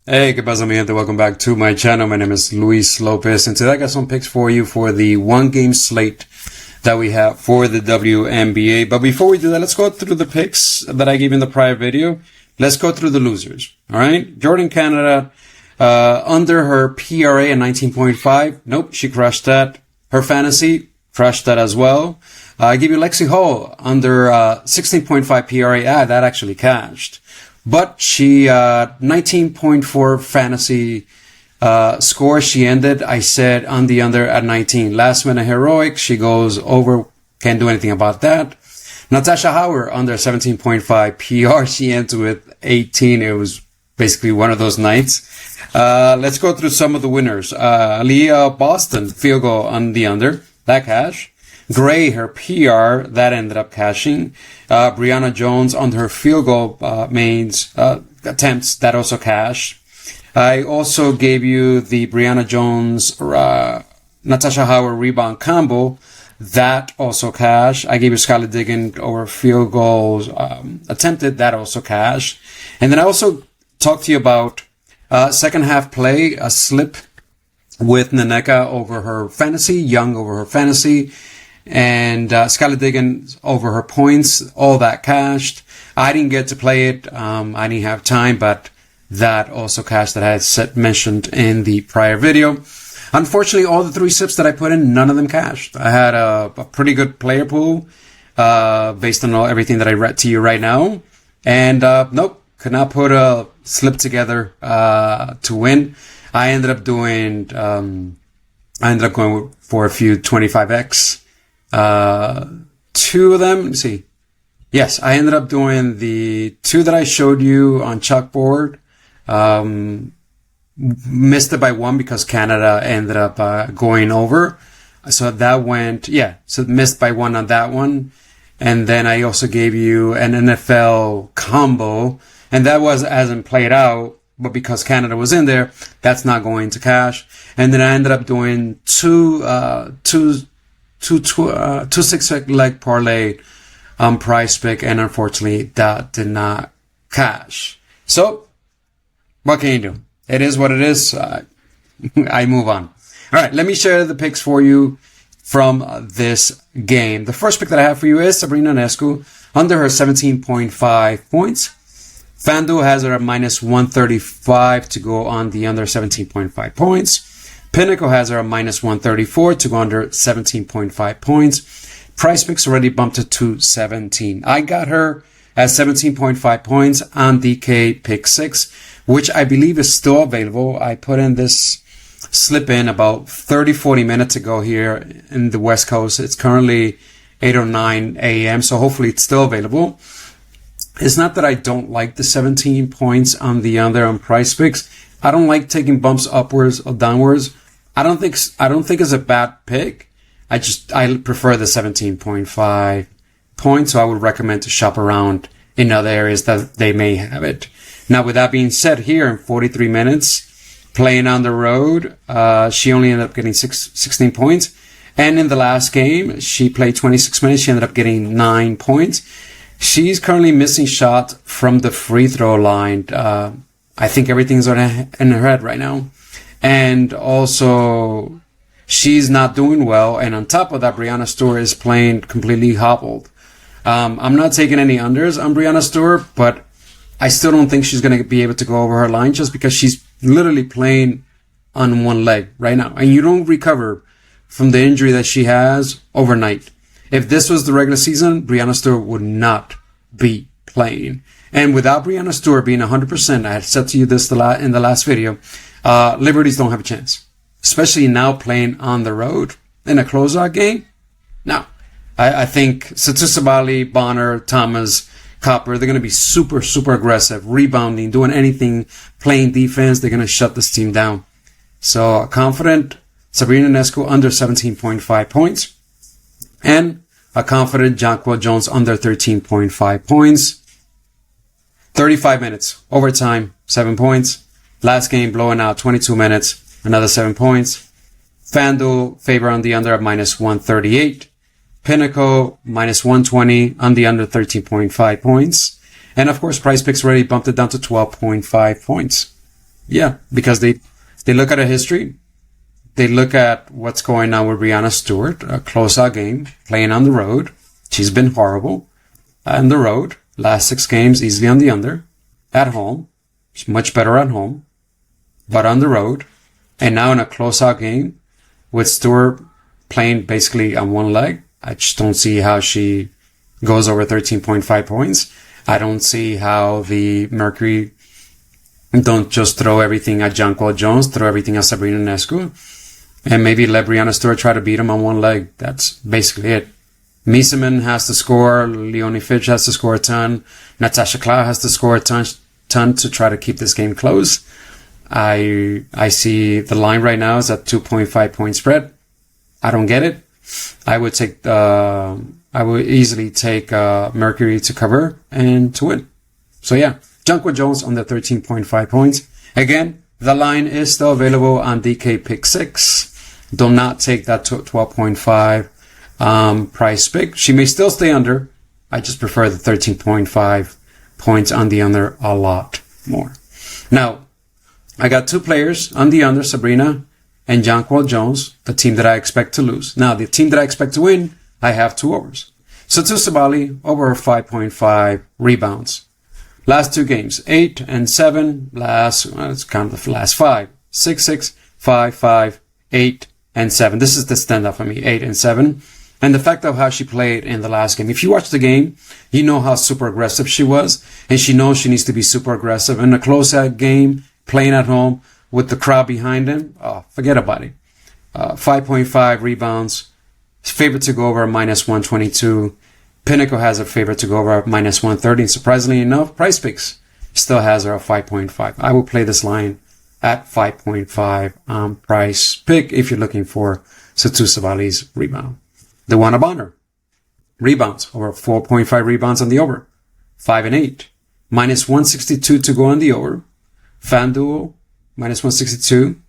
Hey, ¿qué pasa, mi gente? Welcome back to my channel. My name is Luis Lopez, and today I got some picks for you for the one-game slate that we have for the WNBA. But before we do that, let's go through the picks that I gave in the prior video. Let's go through the losers. All right, Jordan Canada, under her PRA at 19.5. Nope, she crushed that. Her fantasy crushed that as well. I give you Lexi Hall under 16.5 PRA. That actually cashed. But she, 19.4 fantasy, score. She ended, I said, on the under at 19. Last minute heroic. She goes over. Can't do anything about that. Natasha Howard under 17.5 PR. She ends with 18. It was basically one of those nights. Let's go through some of the winners. Aaliyah Boston, field goal on the under. That cash. Gray, her PR, that ended up cashing. Brianna Jones on her field goal attempts, that also cashed. I also gave you the Brianna Jones, Natasha Howard rebound combo. That also cashed. I gave you Skylar Diggins over field goals attempted. That also cashed. And then I also talked to you about second half play, a slip with Naneka over her fantasy, Young over her fantasy. And Skylar Diggins over her points, all that cashed. I didn't get to play it. I didn't have time, but that also cashed that I had mentioned in the prior video. Unfortunately, all the three sips that I put in, none of them cashed. I had a pretty good player pool based on everything that I read to you right now. And nope, could not put a slip together to win. I ended up going for a few 25x. Two of them, let me see. Yes, I ended up doing the two that I showed you on chalkboard. Missed it by one because Canada ended up going over. So that went, so missed by one on that one. And then I also gave you an NFL combo, and that hasn't played out, but because Canada was in there, that's not going to cash. And then I ended up doing two 6-leg parlay on Prize Pick, and unfortunately that did not cash. So what can you do? It is what it is. I move on. All right, let me share the picks for you from this game. The first pick that I have for you is Sabrina Ionescu under her 17.5 points. FanDuel has her at minus 135 to go on the under 17.5 points. Pinnacle has her at minus 134 to go under 17.5 points. Price Picks already bumped it to 17. I got her at 17.5 points on DK Pick 6, which I believe is still available. I put in this slip in about 40 minutes ago here in the West Coast. It's currently 8 or 9 a.m., so hopefully it's still available. It's not that I don't like the 17 points on the under on Price Picks. I don't like taking bumps upwards or downwards. I don't think it's a bad pick. I prefer the 17.5 points, so I would recommend to shop around in other areas that they may have it. Now, with that being said, here in 43 minutes, playing on the road, she only ended up getting 16 points. And in the last game, she played 26 minutes. She ended up getting 9 points. She's currently missing shot from the free throw line. I think everything's in her head right now. And also, she's not doing well. And on top of that, Breanna Stewart is playing completely hobbled. I'm not taking any unders on Breanna Stewart, but I still don't think she's going to be able to go over her line just because she's literally playing on one leg right now. And you don't recover from the injury that she has overnight. If this was the regular season, Breanna Stewart would not be playing. And without Breanna Stewart being 100%, I had said to you this in the last video, Liberties don't have a chance. Especially now playing on the road in a closeout game. Now, I think Satusabali, Bonner, Thomas, Copper, they're going to be super, super aggressive, rebounding, doing anything, playing defense. They're going to shut this team down. So confident Sabrina Ionescu under 17.5 points. And a confident Jonquel Jones under 13.5 points. 35 minutes. Overtime, 7 points. Last game, blowing out 22 minutes. Another 7 points. FanDuel favor on the under at minus 138. Pinnacle minus 120 on the under 13.5 points. And of course, Price Picks already bumped it down to 12.5 points. Yeah, because they look at a history. They look at what's going on with Breanna Stewart, a close-out game, playing on the road. She's been horrible on the road. Last 6 games, easily on the under. At home, she's much better at home, but on the road. And now in a close-out game with Stewart playing basically on one leg, I just don't see how she goes over 13.5 points. I don't see how the Mercury don't just throw everything at Jonquel Jones, throw everything at Sabrina Ionescu, and maybe let Breanna Stewart try to beat him on one leg. That's basically it. Miesemann has to score. Leonie Fitch has to score a ton. Natasha Cloud has to score a ton to try to keep this game close. I see the line right now is at 2.5 point spread. I don't get it. I would easily take Mercury to cover and to win. So yeah, Jonquel Jones on the 13.5 points. Again, the line is still available on DK Pick 6. Do not take that 12.5 price pick. She may still stay under. I just prefer the 13.5 points on the under a lot more. Now, I got 2 players on the under, Sabrina and Jonquel Jones, the team that I expect to lose. Now, the team that I expect to win, I have 2 overs. Satu Sabali over 5.5 rebounds. Last 2 games, 8 and 7. Let's count the last 5. 6, 6, 5, 5, 8, and 7. This is the standout for me, 8 and 7. And the fact of how she played in the last game. If you watch the game, you know how super aggressive she was. And she knows she needs to be super aggressive. In a close-out game, playing at home with the crowd behind him, forget about it. 5.5 rebounds. Favorite to go over minus 122. Pinnacle has a favorite to go over minus 130. And surprisingly enough, Price Picks still has her at 5.5. I will play this line at 5.5 Price Pick if you're looking for Satu Sabali's rebound. The one of honor. Rebounds over 4.5 rebounds on the over. 5 and 8. Minus 162 to go on the over. FanDuel minus 162.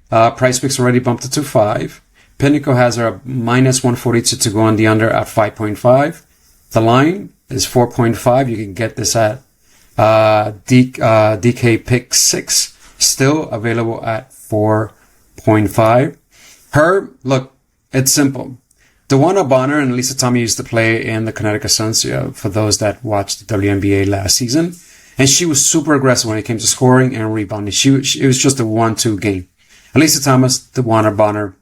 Price Picks already bumped it to 5. Pinnacle has her minus 142 to go on the under at 5.5. The line is 4.5. You can get this at DK Pick 6. Still available at 4.5. Look, it's simple. DeWanna Bonner and Lisa Tommy used to play in the Connecticut Suns, for those that watched the WNBA last season. And she was super aggressive when it came to scoring and rebounding. It was just a 1-2 game. Lisa Thomas, DeWanna Bonner,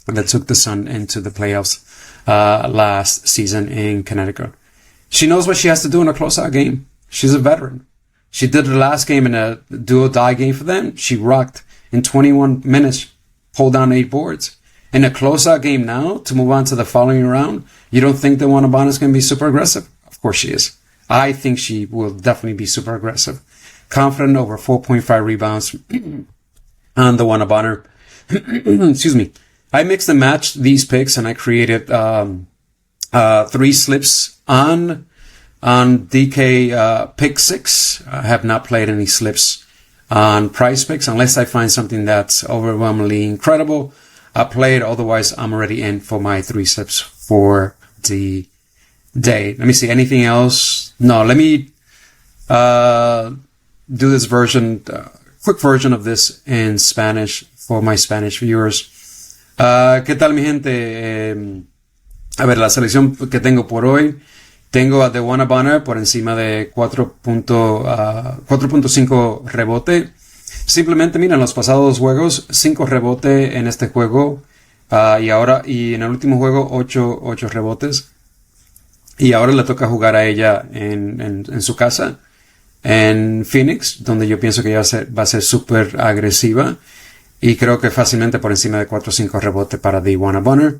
that took the Sun into the playoffs last season in Connecticut. She knows what she has to do in a close-out game. She's a veteran. She did the last game in a do-or-die game for them. She rocked in 21 minutes, pulled down 8 boards. In a close-out game now, to move on to the following round, you don't think DeWanna Bonner is going to be super aggressive? Of course she is. I think she will definitely be super aggressive. Confident over 4.5 rebounds on DeWanna Bonner. Excuse me. I mixed and matched these picks and I created 3 slips on DK Pick 6. I have not played any slips on Price Picks unless I find something that's overwhelmingly incredible. I play it, otherwise I'm already in for my 3 slips for the day. Let me see, anything else? No, let me do this version, quick version of this in Spanish for my Spanish viewers. ¿Qué tal, mi gente? A ver, la selección que tengo por hoy. Tengo a DeWanna Bonner por encima de 4.5 rebote. Simplemente, mira, en los pasados juegos, 5 rebote en este juego. Y en el último juego, 8 rebotes. Y ahora le toca jugar a ella en su casa, en Phoenix, donde yo pienso que ella va a ser súper agresiva. Y creo que fácilmente por encima de 4 o 5 rebotes para DeWanna Bonner.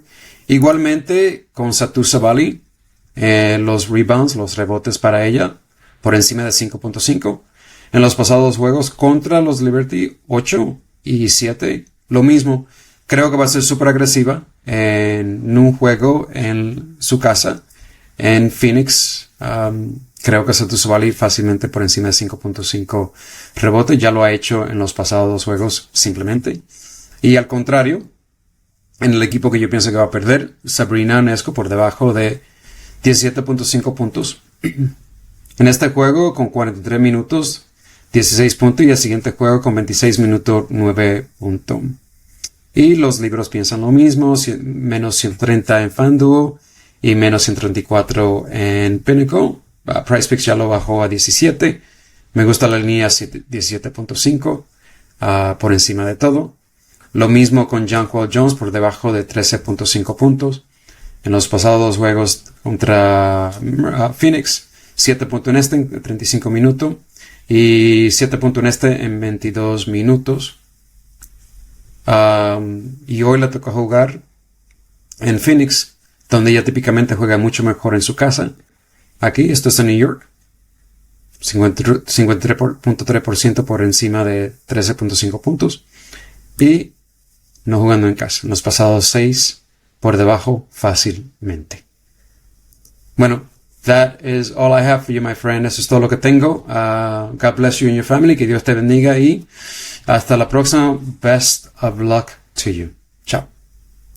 Igualmente, con Satu Sabali, los rebounds, los rebotes para ella, por encima de 5.5. En los pasados juegos contra los Liberty, 8 y 7, lo mismo. Creo que va a ser súper agresiva en un juego en su casa, en Phoenix. Creo que Satu Sabali fácilmente por encima de 5.5 rebotes. Ya lo ha hecho en los pasados juegos simplemente. Y al contrario, en el equipo que yo pienso que va a perder, Sabrina Ionescu por debajo de 17.5 puntos. En este juego, con 43 minutos, 16 puntos, y el siguiente juego con 26 minutos, 9 puntos. Y los libros piensan lo mismo, menos 130 en FanDuel y menos 134 en Pinnacle. PricePicks ya lo bajó a 17. Me gusta la línea 17.5 por encima de todo. Lo mismo con Jonquel Jones por debajo de 13.5 puntos. En los pasados 2 juegos contra Phoenix, 7 puntos en este en 35 minutos y 7 puntos en este en 22 minutos. Y hoy le tocó jugar en Phoenix, donde ella típicamente juega mucho mejor en su casa. Aquí, esto es en New York. 53.3% por encima de 13.5 puntos. Y no jugando en casa. En los pasados 6 por debajo fácilmente. Bueno, that is all I have for you, my friend. Eso es todo lo que tengo. God bless you and your family. Que Dios te bendiga y hasta la próxima. Best of luck to you.